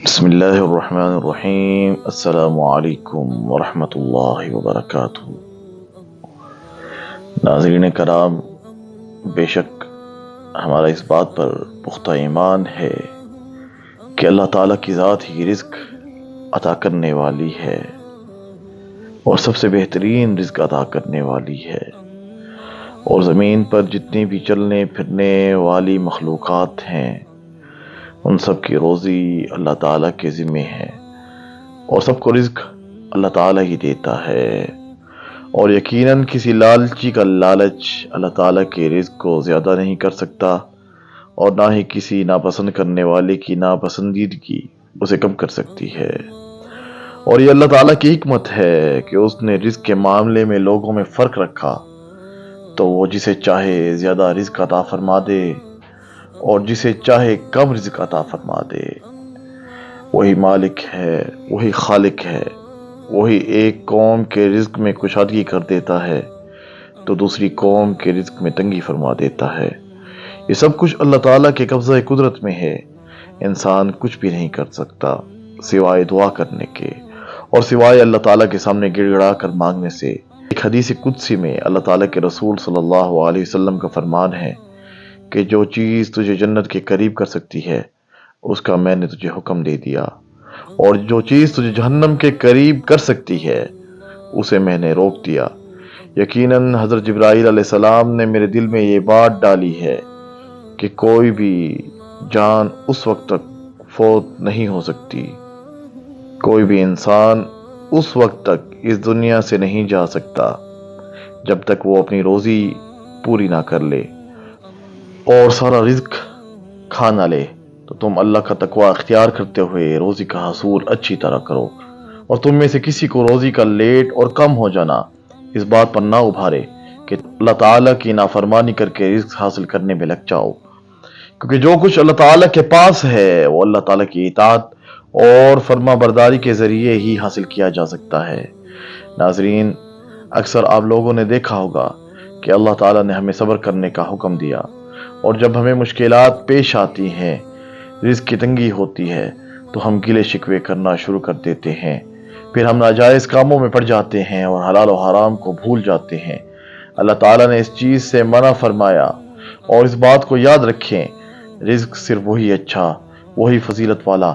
بسم اللہ الرحمن الرحیم۔ السلام علیکم ورحمۃ اللہ وبرکاتہ۔ ناظرین کرام، بے شک ہمارا اس بات پر پختہ ایمان ہے کہ اللہ تعالیٰ کی ذات ہی رزق عطا کرنے والی ہے اور سب سے بہترین رزق عطا کرنے والی ہے، اور زمین پر جتنی بھی چلنے پھرنے والی مخلوقات ہیں ان سب کی روزی اللہ تعالیٰ کے ذمے ہے، اور سب کو رزق اللہ تعالیٰ ہی دیتا ہے، اور یقیناً کسی لالچی کا لالچ اللہ تعالیٰ کے رزق کو زیادہ نہیں کر سکتا، اور نہ ہی کسی ناپسند کرنے والے کی ناپسندیدگی اسے کم کر سکتی ہے۔ اور یہ اللہ تعالیٰ کی حکمت ہے کہ اس نے رزق کے معاملے میں لوگوں میں فرق رکھا، تو وہ جسے چاہے زیادہ رزق عطا فرما دے اور جسے چاہے کم رزق عطا فرما دے۔ وہی مالک ہے، وہی خالق ہے، وہی ایک قوم کے رزق میں کشادگی کر دیتا ہے تو دوسری قوم کے رزق میں تنگی فرما دیتا ہے۔ یہ سب کچھ اللہ تعالیٰ کے قبضہ قدرت میں ہے، انسان کچھ بھی نہیں کر سکتا سوائے دعا کرنے کے اور سوائے اللہ تعالیٰ کے سامنے گڑ گڑا کر مانگنے سے۔ ایک حدیث قدسی میں اللہ تعالیٰ کے رسول صلی اللہ علیہ وسلم کا فرمان ہے کہ جو چیز تجھے جنت کے قریب کر سکتی ہے اس کا میں نے تجھے حکم دے دیا، اور جو چیز تجھے جہنم کے قریب کر سکتی ہے اسے میں نے روک دیا۔ یقیناً حضرت جبرائیل علیہ السلام نے میرے دل میں یہ بات ڈالی ہے کہ کوئی بھی جان اس وقت تک فوت نہیں ہو سکتی، کوئی بھی انسان اس وقت تک اس دنیا سے نہیں جا سکتا جب تک وہ اپنی روزی پوری نہ کر لے اور سارا رزق کھا نہ لے۔ تو تم اللہ کا تقوی اختیار کرتے ہوئے روزی کا حصول اچھی طرح کرو، اور تم میں سے کسی کو روزی کا لیٹ اور کم ہو جانا اس بات پر نہ ابھارے کہ اللہ تعالیٰ کی نافرمانی کر کے رزق حاصل کرنے میں لگ جاؤ، کیونکہ جو کچھ اللہ تعالیٰ کے پاس ہے وہ اللہ تعالیٰ کی اطاعت اور فرما برداری کے ذریعے ہی حاصل کیا جا سکتا ہے۔ ناظرین، اکثر آپ لوگوں نے دیکھا ہوگا کہ اللہ تعالیٰ نے ہمیں صبر کرنے کا حکم دیا، اور جب ہمیں مشکلات پیش آتی ہیں، رزق کی تنگی ہوتی ہے، تو ہم گلے شکوے کرنا شروع کر دیتے ہیں، پھر ہم ناجائز کاموں میں پڑ جاتے ہیں اور حلال و حرام کو بھول جاتے ہیں۔ اللہ تعالیٰ نے اس چیز سے منع فرمایا، اور اس بات کو یاد رکھیں، رزق صرف وہی اچھا، وہی فضیلت والا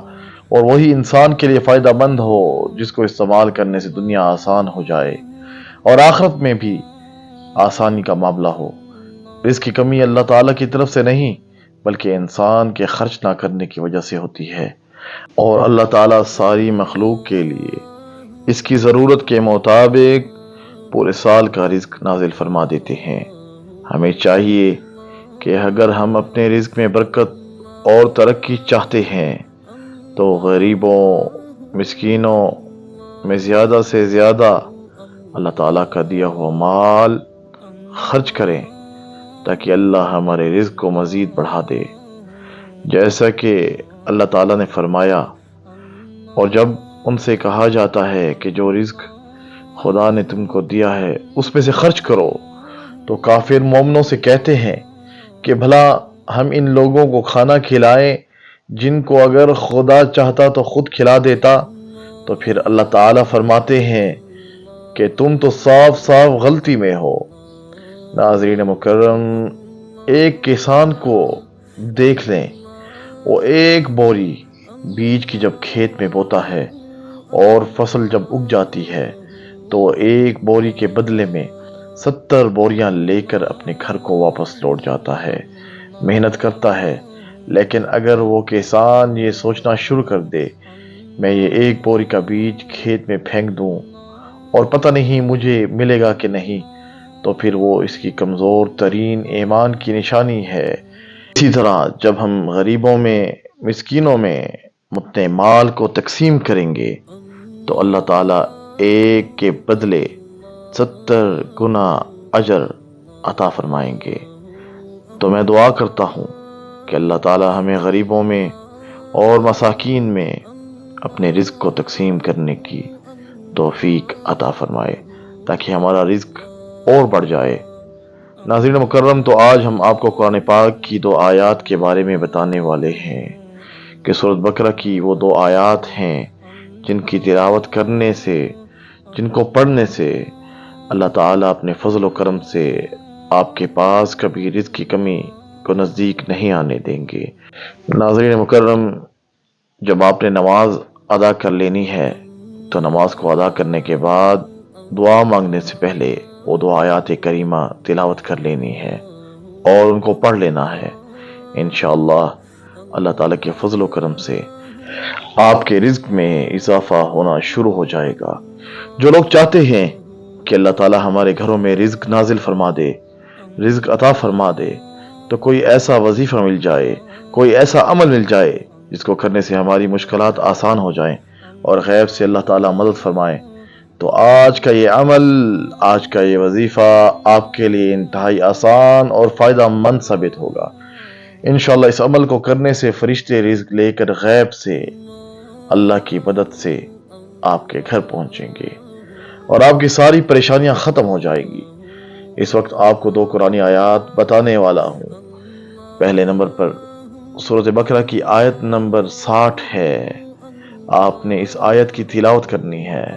اور وہی انسان کے لیے فائدہ مند ہو جس کو استعمال کرنے سے دنیا آسان ہو جائے اور آخرت میں بھی آسانی کا معاملہ ہو۔ رزق کی کمی اللہ تعالیٰ کی طرف سے نہیں بلکہ انسان کے خرچ نہ کرنے کی وجہ سے ہوتی ہے، اور اللہ تعالیٰ ساری مخلوق کے لیے اس کی ضرورت کے مطابق پورے سال کا رزق نازل فرما دیتے ہیں۔ ہمیں چاہیے کہ اگر ہم اپنے رزق میں برکت اور ترقی چاہتے ہیں تو غریبوں، مسکینوں میں زیادہ سے زیادہ اللہ تعالیٰ کا دیا ہوا مال خرچ کریں تاکہ اللہ ہمارے رزق کو مزید بڑھا دے، جیسا کہ اللہ تعالیٰ نے فرمایا۔ اور جب ان سے کہا جاتا ہے کہ جو رزق خدا نے تم کو دیا ہے اس میں سے خرچ کرو، تو کافر مومنوں سے کہتے ہیں کہ بھلا ہم ان لوگوں کو کھانا کھلائیں جن کو اگر خدا چاہتا تو خود کھلا دیتا؟ تو پھر اللہ تعالیٰ فرماتے ہیں کہ تم تو صاف صاف غلطی میں ہو۔ ناظرین مکرم، ایک کسان کو دیکھ لیں، وہ ایک بوری بیج کی جب کھیت میں بوتا ہے اور فصل جب اگ جاتی ہے تو وہ ایک بوری کے بدلے میں 70 بوریاں لے کر اپنے گھر کو واپس لوٹ جاتا ہے، محنت کرتا ہے۔ لیکن اگر وہ کسان یہ سوچنا شروع کر دے میں یہ ایک بوری کا بیج کھیت میں پھینک دوں اور پتہ نہیں مجھے ملے گا کہ نہیں، تو پھر وہ اس کی کمزور ترین ایمان کی نشانی ہے۔ اسی طرح جب ہم غریبوں میں، مسکینوں میں اپنے مال کو تقسیم کریں گے تو اللہ تعالیٰ ایک کے بدلے 70 گنا اجر عطا فرمائیں گے۔ تو میں دعا کرتا ہوں کہ اللہ تعالیٰ ہمیں غریبوں میں اور مساکین میں اپنے رزق کو تقسیم کرنے کی توفیق عطا فرمائے تاکہ ہمارا رزق اور بڑھ جائے۔ ناظرین مکرم، تو آج ہم آپ کو قرآن پاک کی 2 آیات کے بارے میں بتانے والے ہیں کہ سورۃ بقرہ کی وہ 2 آیات ہیں جن کی تلاوت کرنے سے، جن کو پڑھنے سے اللہ تعالیٰ اپنے فضل و کرم سے آپ کے پاس کبھی رزق کی کمی کو نزدیک نہیں آنے دیں گے۔ ناظرین مکرم، جب آپ نے نماز ادا کر لینی ہے تو نماز کو ادا کرنے کے بعد دعا مانگنے سے پہلے وہ 2 آیات کریمہ تلاوت کر لینی ہے اور ان کو پڑھ لینا ہے۔ انشاءاللہ اللہ تعالیٰ کے فضل و کرم سے آپ کے رزق میں اضافہ ہونا شروع ہو جائے گا۔ جو لوگ چاہتے ہیں کہ اللہ تعالیٰ ہمارے گھروں میں رزق نازل فرما دے، رزق عطا فرما دے، تو کوئی ایسا وظیفہ مل جائے، کوئی ایسا عمل مل جائے جس کو کرنے سے ہماری مشکلات آسان ہو جائیں اور غیب سے اللہ تعالیٰ مدد فرمائے، تو آج کا یہ عمل، آج کا یہ وظیفہ آپ کے لیے انتہائی آسان اور فائدہ مند ثابت ہوگا۔ انشاءاللہ اس عمل کو کرنے سے فرشتے رزق لے کر غیب سے اللہ کی مدد سے آپ کے گھر پہنچیں گے اور آپ کی ساری پریشانیاں ختم ہو جائیں گی۔ اس وقت آپ کو 2 قرآنی آیات بتانے والا ہوں۔ پہلے نمبر پر سورۃ بقرہ کی آیت نمبر 60 ہے۔ آپ نے اس آیت کی تلاوت کرنی ہے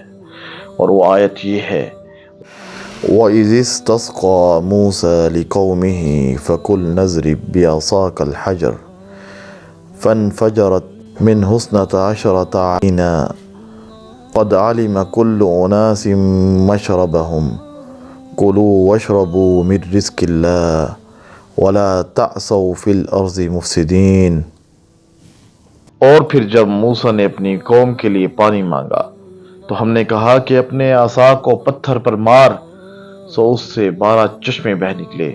اور وہ آیت یہ ہے: وَإِذِ اسْتَسْقَىٰ مُوسَىٰ لِقَوْمِهِ فَقُلْنَا اضْرِب بِّعَصَاكَ الْحَجَرَ فَانْفَجَرَتْ مِنْهُ 12 عَيْنًا قَدْ عَلِمَ كُلُّ أُنَاسٍ مَّشْرَبَهُمْ كُلُوا وَاشْرَبُوا مِن رِّزْقِ اللَّهِ وَلَا تَعْثَوْا فِي الْأَرْضِ مُفْسِدِينَ۔ اور پھر جب موسیٰ نے اپنی قوم کے لیے پانی مانگا تو ہم نے کہا کہ اپنے عصا کو پتھر پر مار، سو اس سے 12 چشمے بہہ نکلے۔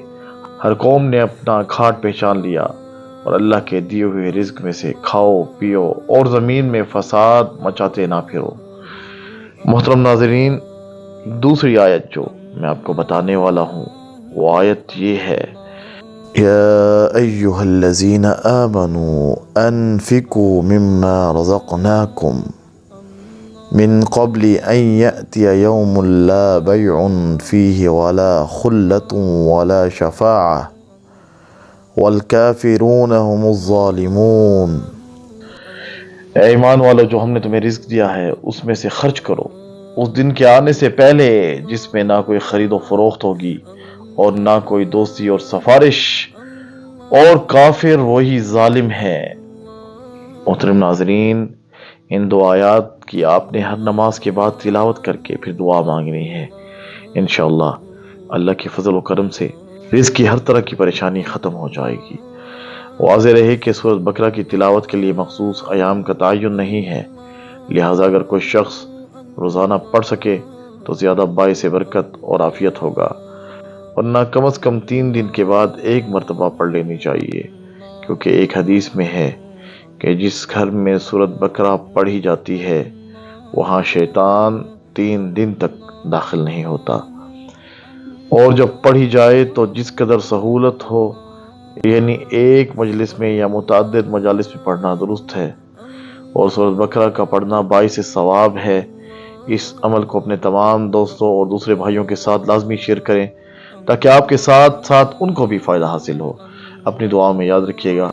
ہر قوم نے اپنا کھاٹ پہچان لیا اور اللہ کے دیے ہوئے رزق میں سے کھاؤ پیو اور زمین میں فساد مچاتے نہ پھرو۔ محترم ناظرین، دوسری آیت جو میں آپ کو بتانے والا ہوں وہ آیت یہ ہے: يا أيها الذين آمنوا أنفقوا مما رزقناكم من قبل أن يأتي يوم لا بيع فيه ولا خلة ولا شفاعة والكافرون هم الظالمون۔ اے ایمان والو، جو ہم نے تمہیں رزق دیا ہے اس میں سے خرچ کرو اس دن کے آنے سے پہلے جس میں نہ کوئی خرید و فروخت ہوگی اور نہ کوئی دوستی اور سفارش، اور کافر وہی ظالم ہے۔ محترم ناظرین، ان 2 آیات کی آپ نے ہر نماز کے بعد تلاوت کر کے پھر دعا مانگنی ہے۔ انشاءاللہ اللہ کے فضل و کرم سے رزق کی ہر طرح کی پریشانی ختم ہو جائے گی۔ واضح رہے کہ سورۃ بقرہ کی تلاوت کے لیے مخصوص ایام کا تعین نہیں ہے، لہٰذا اگر کوئی شخص روزانہ پڑھ سکے تو زیادہ باعث برکت اور عافیت ہوگا، ورنہ کم از کم 3 دن کے بعد 1 مرتبہ پڑھ لینی چاہیے، کیونکہ ایک حدیث میں ہے کہ جس گھر میں سورۃ بقرہ پڑھی جاتی ہے وہاں شیطان 3 دن تک داخل نہیں ہوتا، اور جب پڑھی جائے تو جس قدر سہولت ہو، یعنی ایک مجلس میں یا متعدد مجالس میں پڑھنا درست ہے، اور سورۃ بقرہ کا پڑھنا باعث ثواب ہے۔ اس عمل کو اپنے تمام دوستوں اور دوسرے بھائیوں کے ساتھ لازمی شیئر کریں تاکہ آپ کے ساتھ ساتھ ان کو بھی فائدہ حاصل ہو۔ اپنی دعاؤں میں یاد رکھیے گا۔